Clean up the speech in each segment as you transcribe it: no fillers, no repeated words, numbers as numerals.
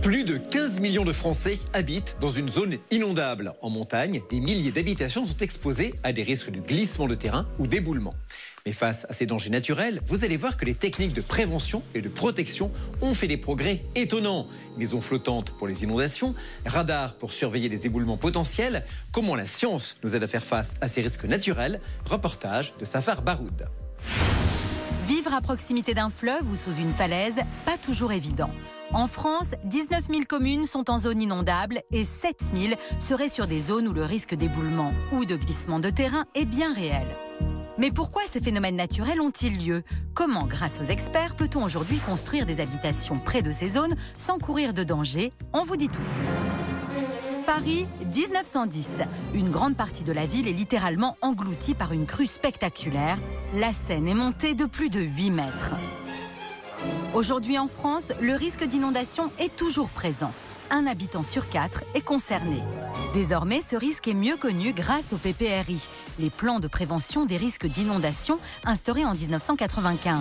Plus de 15 millions de Français habitent dans une zone inondable. En montagne, des milliers d'habitations sont exposées à des risques de glissement de terrain ou d'éboulement. Mais face à ces dangers naturels, vous allez voir que les techniques de prévention et de protection ont fait des progrès étonnants. Maisons flottantes pour les inondations, radars pour surveiller les éboulements potentiels. Comment la science nous aide à faire face à ces risques naturels? Reportage de Safar Baroud. Vivre à proximité d'un fleuve ou sous une falaise, pas toujours évident. En France, 19 000 communes sont en zone inondable et 7 000 seraient sur des zones où le risque d'éboulement ou de glissement de terrain est bien réel. Mais pourquoi ces phénomènes naturels ont-ils lieu? Comment, grâce aux experts, peut-on aujourd'hui construire des habitations près de ces zones sans courir de danger? On vous dit tout. Paris, 1910. Une grande partie de la ville est littéralement engloutie par une crue spectaculaire. La Seine est montée de plus de 8 mètres. Aujourd'hui en France, le risque d'inondation est toujours présent. Un habitant sur 4 est concerné. Désormais, ce risque est mieux connu grâce au PPRI, les plans de prévention des risques d'inondation instaurés en 1995.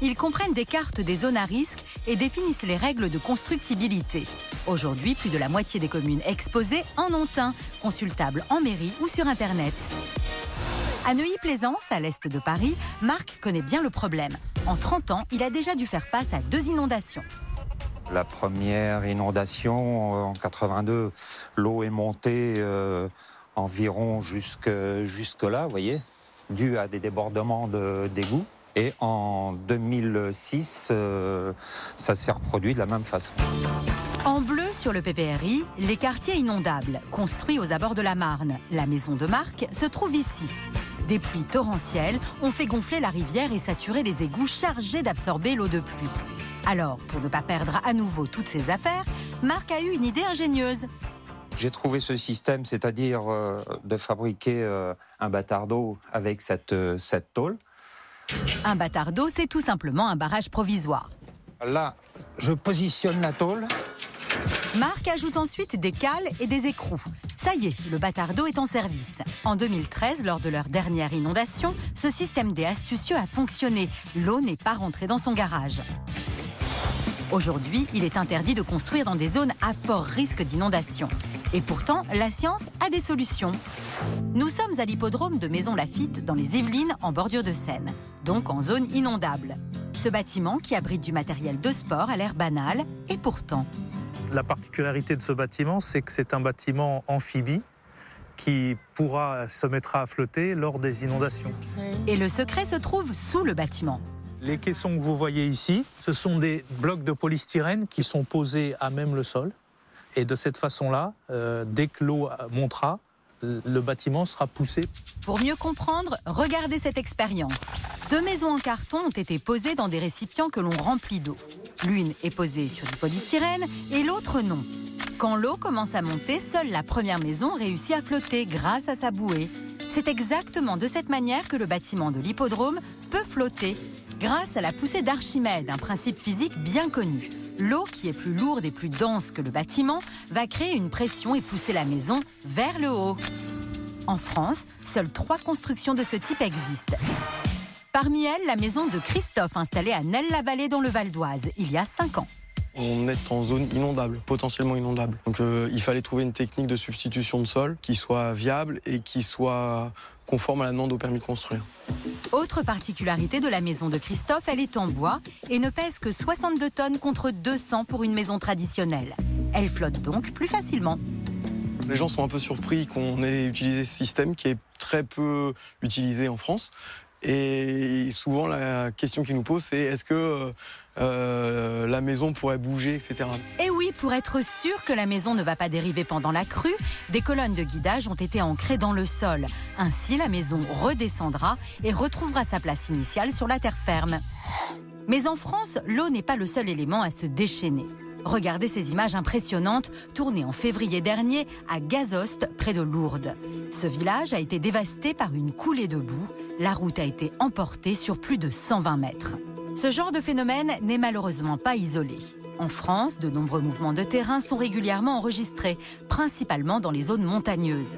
Ils comprennent des cartes des zones à risque et définissent les règles de constructibilité. Aujourd'hui, plus de la moitié des communes exposées en ont un, consultable en mairie ou sur Internet. À Neuilly-Plaisance, à l'est de Paris, Marc connaît bien le problème. En 30 ans, il a déjà dû faire face à 2 inondations. La première inondation en 82, l'eau est montée environ jusque là, vous voyez, dû à des débordements d'égouts. Et en 2006, ça s'est reproduit de la même façon. En bleu sur le PPRI, les quartiers inondables, construits aux abords de la Marne. La maison de Marc se trouve ici. Des pluies torrentielles ont fait gonfler la rivière et saturer les égouts chargés d'absorber l'eau de pluie. Alors, pour ne pas perdre à nouveau toutes ses affaires, Marc a eu une idée ingénieuse. J'ai trouvé ce système, c'est-à-dire de fabriquer un bâtard d'eau avec cette tôle. Un bâtard d'eau, c'est tout simplement un barrage provisoire. Là, je positionne la tôle. Marc ajoute ensuite des cales et des écrous. Ça y est, le bâtard d'eau est en service. En 2013, lors de leur dernière inondation, ce système D astucieux a fonctionné. L'eau n'est pas rentrée dans son garage. Aujourd'hui, il est interdit de construire dans des zones à fort risque d'inondation. Et pourtant, la science a des solutions. Nous sommes à l'hippodrome de Maisons-Laffitte, dans les Yvelines, en bordure de Seine, donc en zone inondable. Ce bâtiment, qui abrite du matériel de sport, a l'air banal, et pourtant... La particularité de ce bâtiment, c'est que c'est un bâtiment amphibie qui se mettra à flotter lors des inondations. Et le secret se trouve sous le bâtiment. Les caissons que vous voyez ici, ce sont des blocs de polystyrène qui sont posés à même le sol. Et de cette façon-là, dès que l'eau montera, le bâtiment sera poussé. Pour mieux comprendre, regardez cette expérience. 2 maisons en carton ont été posées dans des récipients que l'on remplit d'eau. L'une est posée sur du polystyrène et l'autre non. Quand l'eau commence à monter, seule la première maison réussit à flotter grâce à sa bouée. C'est exactement de cette manière que le bâtiment de l'hippodrome peut flotter. Grâce à la poussée d'Archimède, un principe physique bien connu. L'eau, qui est plus lourde et plus dense que le bâtiment, va créer une pression et pousser la maison vers le haut. En France, seules 3 constructions de ce type existent. Parmi elles, la maison de Christophe, installée à Nelle-la-Vallée dans le Val d'Oise, il y a 5 ans. On est en zone inondable, potentiellement inondable. Donc il fallait trouver une technique de substitution de sol qui soit viable et qui soit conforme à la demande au permis de construire. Autre particularité de la maison de Christophe, elle est en bois et ne pèse que 62 tonnes contre 200 pour une maison traditionnelle. Elle flotte donc plus facilement. Les gens sont un peu surpris qu'on ait utilisé ce système qui est très peu utilisé en France. Et souvent, la question qu'ils nous posent, c'est est-ce que la maison pourrait bouger, etc. Et oui, pour être sûr que la maison ne va pas dériver pendant la crue, des colonnes de guidage ont été ancrées dans le sol. Ainsi, la maison redescendra et retrouvera sa place initiale sur la terre ferme. Mais en France, l'eau n'est pas le seul élément à se déchaîner. Regardez ces images impressionnantes tournées en février dernier à Gazost, près de Lourdes. Ce village a été dévasté par une coulée de boue. La route a été emportée sur plus de 120 mètres. Ce genre de phénomène n'est malheureusement pas isolé. En France, de nombreux mouvements de terrain sont régulièrement enregistrés, principalement dans les zones montagneuses.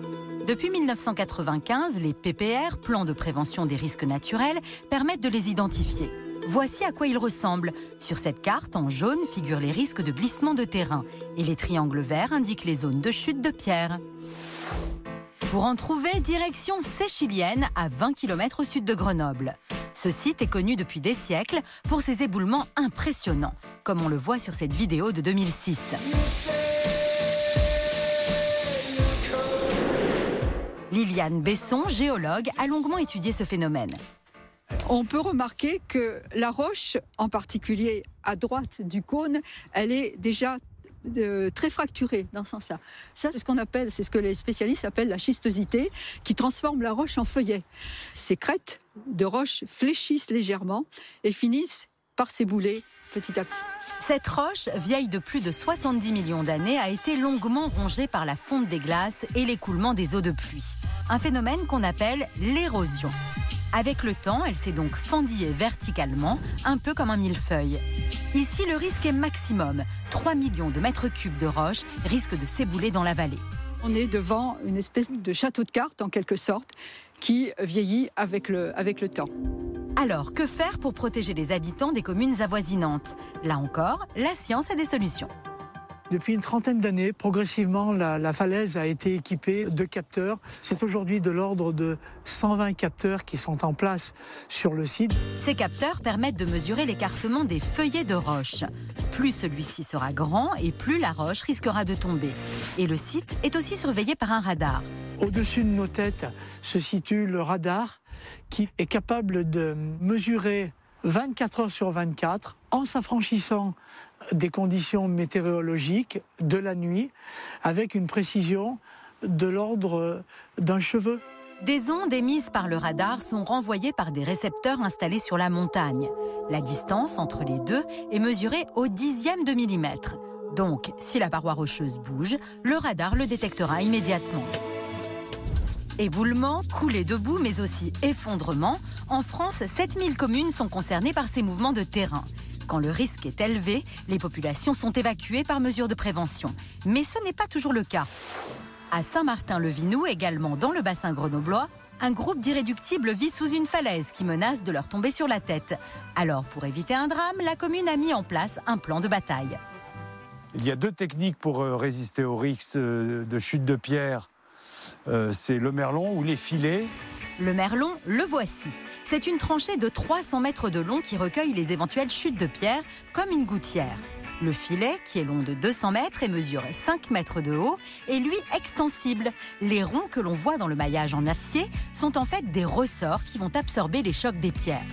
Depuis 1995, les PPR, plans de prévention des risques naturels, permettent de les identifier. Voici à quoi il ressemble. Sur cette carte, en jaune, figurent les risques de glissement de terrain. Et les triangles verts indiquent les zones de chute de pierre. Pour en trouver, direction Séchilienne, à 20 km au sud de Grenoble. Ce site est connu depuis des siècles pour ses éboulements impressionnants, comme on le voit sur cette vidéo de 2006. Liliane Besson, géologue, a longuement étudié ce phénomène. On peut remarquer que la roche, en particulier à droite du cône, elle est déjà très fracturée dans ce sens-là. Ça, c'est ce que les spécialistes appellent la schistosité, qui transforme la roche en feuillet. Ces crêtes de roche fléchissent légèrement et finissent par s'ébouler petit à petit. Cette roche, vieille de plus de 70 millions d'années, a été longuement rongée par la fonte des glaces et l'écoulement des eaux de pluie. Un phénomène qu'on appelle l'érosion. Avec le temps, elle s'est donc fendillée verticalement, un peu comme un millefeuille. Ici, le risque est maximum. 3 millions de mètres cubes de roche risquent de s'ébouler dans la vallée. On est devant une espèce de château de cartes, en quelque sorte, qui vieillit avec le temps. Alors, que faire pour protéger les habitants des communes avoisinantes? Là encore, la science a des solutions. Depuis une trentaine d'années, progressivement, la falaise a été équipée de capteurs. C'est aujourd'hui de l'ordre de 120 capteurs qui sont en place sur le site. Ces capteurs permettent de mesurer l'écartement des feuillets de roche. Plus celui-ci sera grand et plus la roche risquera de tomber. Et le site est aussi surveillé par un radar. Au-dessus de nos têtes se situe le radar qui est capable de mesurer 24 heures sur 24 en s'affranchissant des conditions météorologiques de la nuit avec une précision de l'ordre d'un cheveu. Des ondes émises par le radar sont renvoyées par des récepteurs installés sur la montagne. La distance entre les deux est mesurée au dixième de millimètre. Donc, si la paroi rocheuse bouge, le radar le détectera immédiatement. Éboulement, coulée de boue, mais aussi effondrement. En France, 7000 communes sont concernées par ces mouvements de terrain. Quand le risque est élevé, les populations sont évacuées par mesure de prévention. Mais ce n'est pas toujours le cas. À Saint-Martin-le-Vinou, également dans le bassin grenoblois, un groupe d'irréductibles vit sous une falaise qui menace de leur tomber sur la tête. Alors, pour éviter un drame, la commune a mis en place un plan de bataille. Il y a deux techniques pour résister au risque de chute de pierre. C'est le merlon ou les filets. Le merlon, le voici. C'est une tranchée de 300 mètres de long qui recueille les éventuelles chutes de pierre comme une gouttière. Le filet, qui est long de 200 mètres et mesure 5 mètres de haut, est lui extensible. Les ronds que l'on voit dans le maillage en acier sont en fait des ressorts qui vont absorber les chocs des pierres.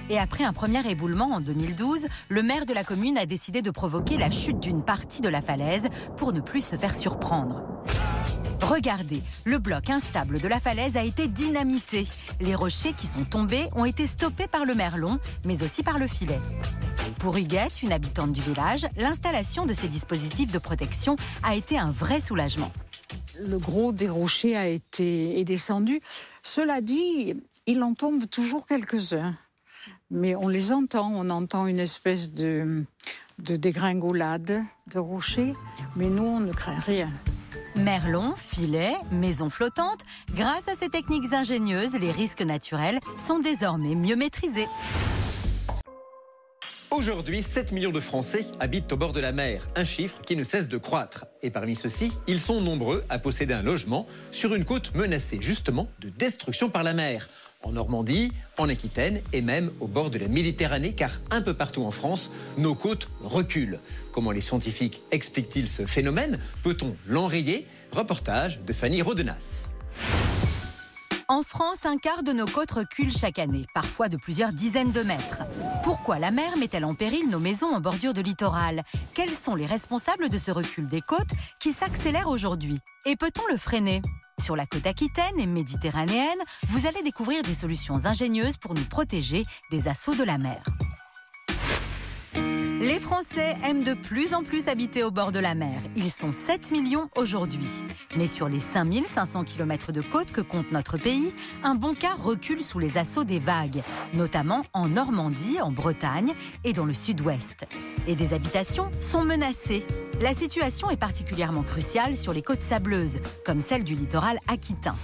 Et après un premier éboulement en 2012, le maire de la commune a décidé de provoquer la chute d'une partie de la falaise pour ne plus se faire surprendre. Regardez, le bloc instable de la falaise a été dynamité. Les rochers qui sont tombés ont été stoppés par le merlon, mais aussi par le filet. Pour Huguette, une habitante du village, l'installation de ces dispositifs de protection a été un vrai soulagement. Le gros des rochers est descendu. Cela dit, il en tombe toujours quelques-uns. Mais on les entend, on entend une espèce de dégringolade de rochers, mais nous, on ne craint rien. Merlon, filet, maison flottante, grâce à ces techniques ingénieuses, les risques naturels sont désormais mieux maîtrisés. Aujourd'hui, 7 millions de Français habitent au bord de la mer, un chiffre qui ne cesse de croître. Et parmi ceux-ci, ils sont nombreux à posséder un logement sur une côte menacée justement de destruction par la mer. En Normandie, en Aquitaine et même au bord de la Méditerranée, car un peu partout en France, nos côtes reculent. Comment les scientifiques expliquent-ils ce phénomène? Peut-on l'enrayer? Reportage de Fanny Rodenas. En France, un quart de nos côtes reculent chaque année, parfois de plusieurs dizaines de mètres. Pourquoi la mer met-elle en péril nos maisons en bordure de littoral? Quels sont les responsables de ce recul des côtes qui s'accélère aujourd'hui? Et peut-on le freiner? Sur la côte aquitaine et méditerranéenne, vous allez découvrir des solutions ingénieuses pour nous protéger des assauts de la mer. Les Français aiment de plus en plus habiter au bord de la mer. Ils sont 7 millions aujourd'hui. Mais sur les 5500 km de côte que compte notre pays, un bon quart recule sous les assauts des vagues, notamment en Normandie, en Bretagne et dans le sud-ouest. Et des habitations sont menacées. La situation est particulièrement cruciale sur les côtes sableuses, comme celle du littoral aquitain.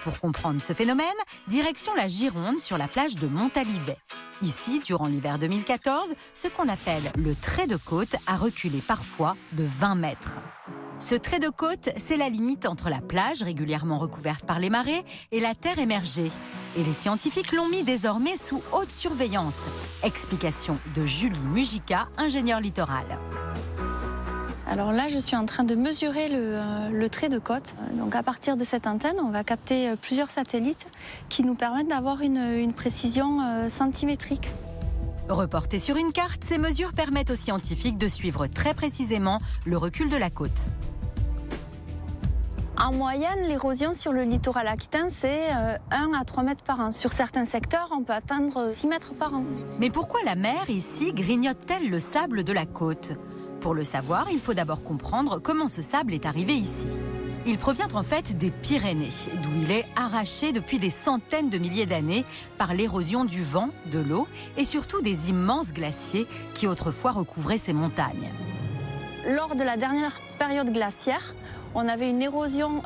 Pour comprendre ce phénomène, direction la Gironde sur la plage de Montalivet. Ici, durant l'hiver 2014, ce qu'on appelle le trait de côte a reculé parfois de 20 mètres. Ce trait de côte, c'est la limite entre la plage, régulièrement recouverte par les marées, et la terre émergée. Et les scientifiques l'ont mis désormais sous haute surveillance. Explication de Julie Mujica, ingénieure littoral. Alors là, je suis en train de mesurer le trait de côte. Donc à partir de cette antenne, on va capter plusieurs satellites qui nous permettent d'avoir une précision centimétrique. Reportées sur une carte, ces mesures permettent aux scientifiques de suivre très précisément le recul de la côte. En moyenne, l'érosion sur le littoral aquitain, c'est 1 à 3 mètres par an. Sur certains secteurs, on peut atteindre 6 mètres par an. Mais pourquoi la mer, ici, grignote-t-elle le sable de la côte ? Pour le savoir, il faut d'abord comprendre comment ce sable est arrivé ici. Il provient en fait des Pyrénées, d'où il est arraché depuis des centaines de milliers d'années par l'érosion du vent, de l'eau et surtout des immenses glaciers qui autrefois recouvraient ces montagnes. Lors de la dernière période glaciaire, on avait une érosion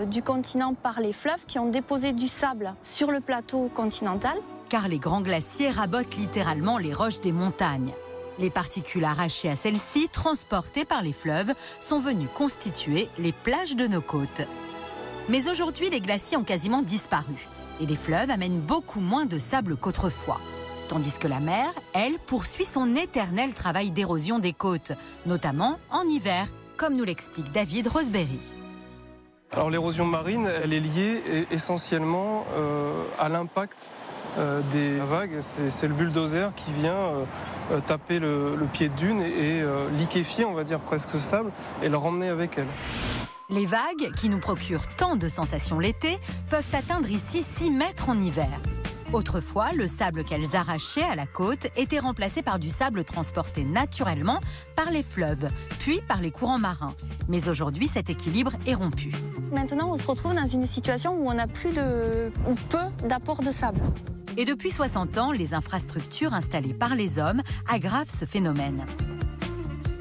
du continent par les fleuves qui ont déposé du sable sur le plateau continental. Car les grands glaciers rabotent littéralement les roches des montagnes. Les particules arrachées à celles-ci, transportées par les fleuves, sont venues constituer les plages de nos côtes. Mais aujourd'hui, les glaciers ont quasiment disparu et les fleuves amènent beaucoup moins de sable qu'autrefois. Tandis que la mer, elle, poursuit son éternel travail d'érosion des côtes, notamment en hiver, comme nous l'explique David Roseberry. Alors l'érosion marine, elle est liée essentiellement à l'impact des vagues. C'est le bulldozer qui vient taper le pied de dune et liquéfier, on va dire, presque ce sable et le ramener avec elle. Les vagues, qui nous procurent tant de sensations l'été, peuvent atteindre ici 6 mètres en hiver. Autrefois, le sable qu'elles arrachaient à la côte était remplacé par du sable transporté naturellement par les fleuves, puis par les courants marins. Mais aujourd'hui, cet équilibre est rompu. Maintenant, on se retrouve dans une situation où on n'a plus ou peu d'apport de sable. Et depuis 60 ans, les infrastructures installées par les hommes aggravent ce phénomène.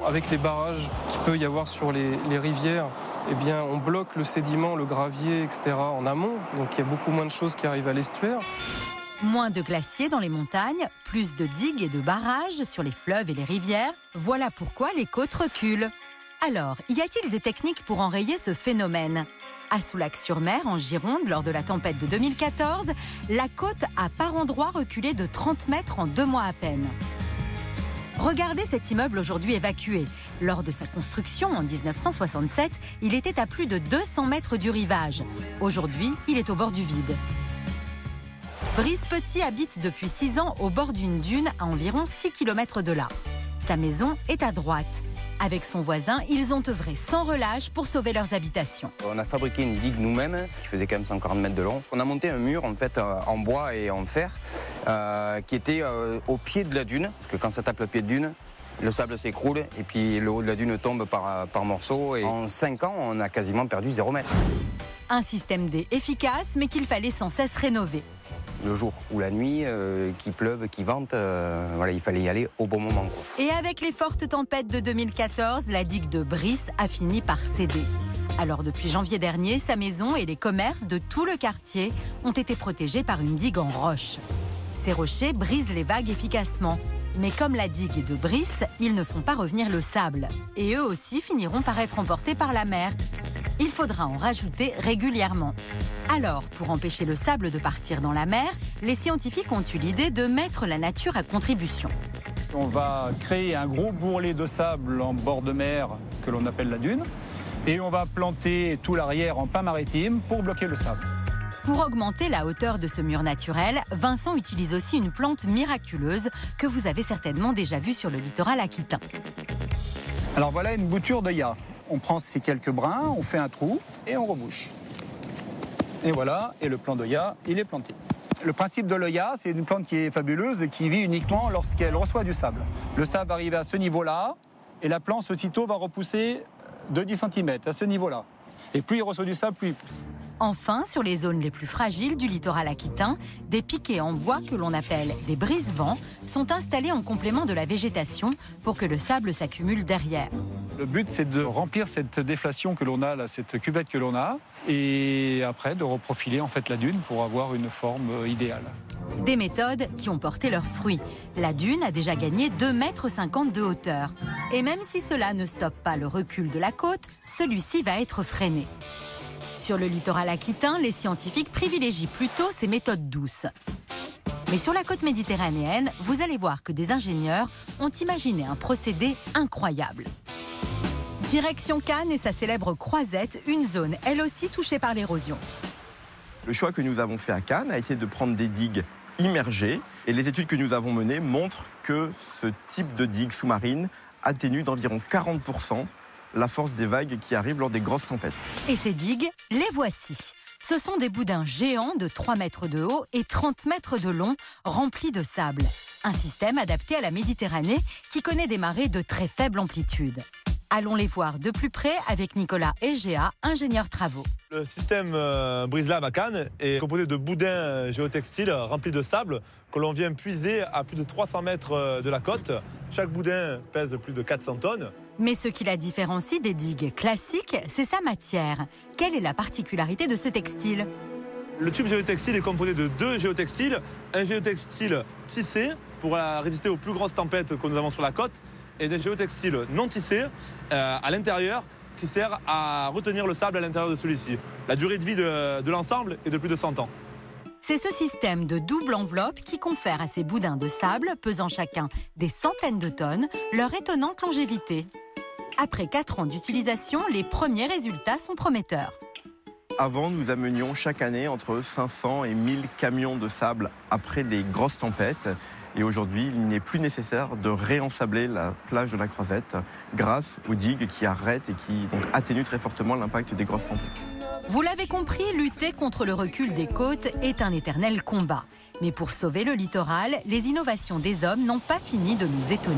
Avec les barrages qu'il peut y avoir sur les rivières, eh bien, on bloque le sédiment, le gravier, etc. en amont. Donc il y a beaucoup moins de choses qui arrivent à l'estuaire. Moins de glaciers dans les montagnes, plus de digues et de barrages sur les fleuves et les rivières. Voilà pourquoi les côtes reculent. Alors, y a-t-il des techniques pour enrayer ce phénomène ? À Soulac-sur-Mer, en Gironde, lors de la tempête de 2014, la côte a par endroits reculé de 30 mètres en 2 mois à peine. Regardez cet immeuble aujourd'hui évacué. Lors de sa construction en 1967, il était à plus de 200 mètres du rivage. Aujourd'hui, il est au bord du vide. Brice Petit habite depuis 6 ans au bord d'une dune à environ 6 km de là. Sa maison est à droite. Avec son voisin, ils ont œuvré sans relâche pour sauver leurs habitations. On a fabriqué une digue nous-mêmes, qui faisait quand même 140 mètres de long. On a monté un mur en fait en bois et en fer, qui était au pied de la dune. Parce que quand ça tape le pied de dune, le sable s'écroule et puis le haut de la dune tombe par morceaux. Et en 5 ans, on a quasiment perdu 0 mètre. Un système D efficace, mais qu'il fallait sans cesse rénover. Le jour ou la nuit, qu'il pleuve, qu'il vente, voilà, il fallait y aller au bon moment, quoi. Et avec les fortes tempêtes de 2014, la digue de Brice a fini par céder. Alors depuis janvier dernier, sa maison et les commerces de tout le quartier ont été protégés par une digue en roche. Ces rochers brisent les vagues efficacement. Mais comme la digue de Brice, ils ne font pas revenir le sable. Et eux aussi finiront par être emportés par la mer. Il faudra en rajouter régulièrement. Alors, pour empêcher le sable de partir dans la mer, les scientifiques ont eu l'idée de mettre la nature à contribution. On va créer un gros bourrelet de sable en bord de mer que l'on appelle la dune. Et on va planter tout l'arrière en pin maritime pour bloquer le sable. Pour augmenter la hauteur de ce mur naturel, Vincent utilise aussi une plante miraculeuse que vous avez certainement déjà vue sur le littoral aquitain. Alors voilà une bouture d'œillat. On prend ces quelques brins, on fait un trou et on rebouche. Et voilà, et le plant d'œillat, il est planté. Le principe de l'œillat, c'est une plante qui est fabuleuse et qui vit uniquement lorsqu'elle reçoit du sable. Le sable va arriver à ce niveau-là et la plante aussitôt va repousser de 10 cm à ce niveau-là. Et plus il reçoit du sable, plus il pousse. Enfin, sur les zones les plus fragiles du littoral aquitain, des piquets en bois que l'on appelle des brise-vents sont installés en complément de la végétation pour que le sable s'accumule derrière. Le but, c'est de remplir cette déflation que l'on a, là, cette cuvette que l'on a, et après de reprofiler en fait la dune pour avoir une forme idéale. Des méthodes qui ont porté leurs fruits. La dune a déjà gagné 2,50 m de hauteur. Et même si cela ne stoppe pas le recul de la côte, celui-ci va être freiné. Sur le littoral aquitain, les scientifiques privilégient plutôt ces méthodes douces. Mais sur la côte méditerranéenne, vous allez voir que des ingénieurs ont imaginé un procédé incroyable. Direction Cannes et sa célèbre Croisette, une zone elle aussi touchée par l'érosion. Le choix que nous avons fait à Cannes a été de prendre des digues immergées et les études que nous avons menées montrent que ce type de digue sous-marine atténue d'environ 40% la force des vagues qui arrivent lors des grosses tempêtes. Et ces digues, les voici. Ce sont des boudins géants de 3 mètres de haut et 30 mètres de long, remplis de sable. Un système adapté à la Méditerranée qui connaît des marées de très faible amplitude. Allons les voir de plus près avec Nicolas Egea, ingénieur travaux. Le système Brise-Lames à Cannes est composé de boudins géotextiles remplis de sable que l'on vient puiser à plus de 300 mètres de la côte. Chaque boudin pèse plus de 400 tonnes. Mais ce qui la différencie des digues classiques, c'est sa matière. Quelle est la particularité de ce textile ? Le tube géotextile est composé de 2 géotextiles. Un géotextile tissé pour résister aux plus grosses tempêtes que nous avons sur la côte et des géotextiles non tissés à l'intérieur qui sert à retenir le sable à l'intérieur de celui-ci. La durée de vie de l'ensemble est de plus de 100 ans. C'est ce système de double enveloppe qui confère à ces boudins de sable, pesant chacun des centaines de tonnes, leur étonnante longévité. Après 4 ans d'utilisation, les premiers résultats sont prometteurs. Avant, nous amenions chaque année entre 500 et 1000 camions de sable après les grosses tempêtes. Et aujourd'hui, il n'est plus nécessaire de réensabler la plage de la Croisette grâce aux digues qui arrêtent et qui donc, atténuent très fortement l'impact des grosses tempêtes. Vous l'avez compris, lutter contre le recul des côtes est un éternel combat. Mais pour sauver le littoral, les innovations des hommes n'ont pas fini de nous étonner.